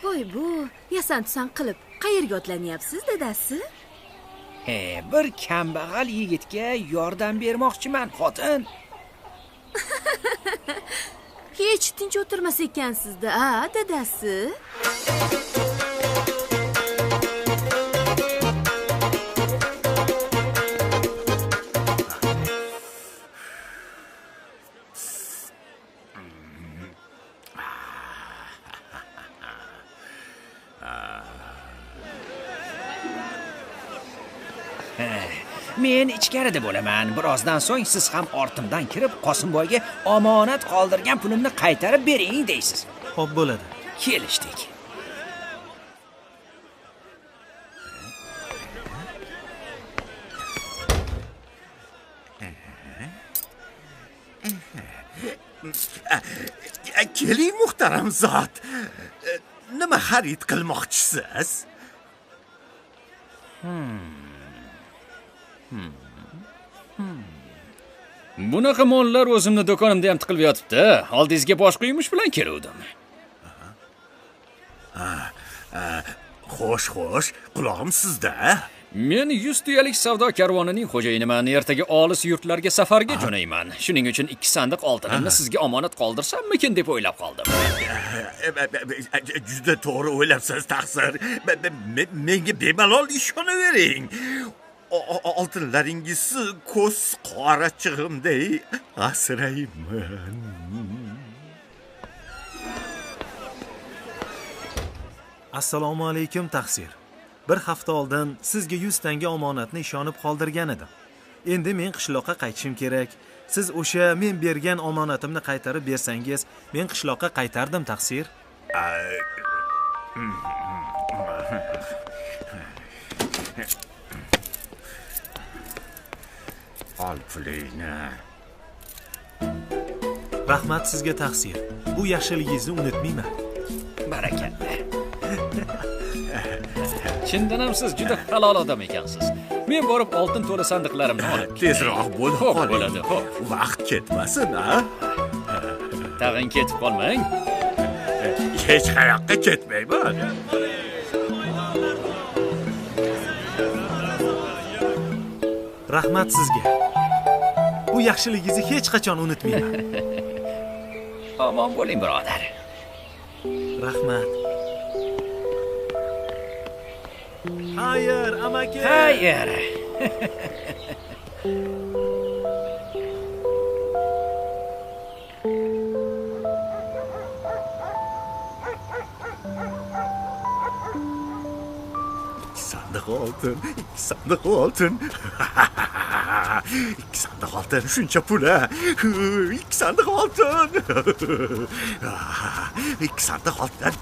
Voy bu, yasan-tusan qilib qayerga otlanyapsiz, dadasi? Bir kambag'al yigitga yordam bermoqchiman, xotin. Hech tinch o'tirmas ekansiz-da, dadasi? Men ichkarida bo'laman. Birozdan so'ng siz ham ortimdan kirib, Qosimboyga omonat qoldirgan pulimni qaytarib bering deysiz. Xo'p bo'ladi. Kelishdik. Keling muhtaram zot. Nima xarid qilmoqchisiz? Bunaqa mollar o'zimni do'konimda ham tiqilib yotibdi. Oldingizga boshqa yumush bilan keluvdim. Xo'sh, qulog'im sizda. Men 100 tuyalik savdo karvonining xo'jayiniman. Ertaga olis yurtlarga safarga jo'nayman. Shuning uchun 2 sandiq oltinimni sizga omonat qoldirsammikin deb o'ylab qoldim. Juda to'g'ri o'ylabsiz, taqsir. Menga bemalol ishonavering. Oltinlaringizni ko'z qorachig'imday asrayman. Assalomu alaykum, taqsir. Bir hafta oldin sizga 100 tanga omonatni ishonib qoldirgan edim. Endi men qishloqqa qaytishim kerak. Siz o'sha men bergan omonatimni qaytarib bersangiz, men qishloqqa qaytardim, taqsir. Ol pulingni. Rahmat sizga, taqsir. Bu yaxshiligingizni unutmayman. Barakalla. Chindan ham siz juda halol odam ekansiz. Men borib oltin to'la sandiqlarimni olib Tezroq bo'l, bo'ladi, xo'p. Vaqt ketmasin, ha? Tag'in ketib qolmang. Hech qayoqqa ketmayman. Rahmat sizga. Bu yaxshiligingizni hech qachon unutmayman. Omon bo'ling, birodar. Rahmat. Xayr, amaki. Xayr. Sandiq oltin. 2 sandiq oltin, shuncha pula. 2 sandiq oltin. 2 sandiq oltin.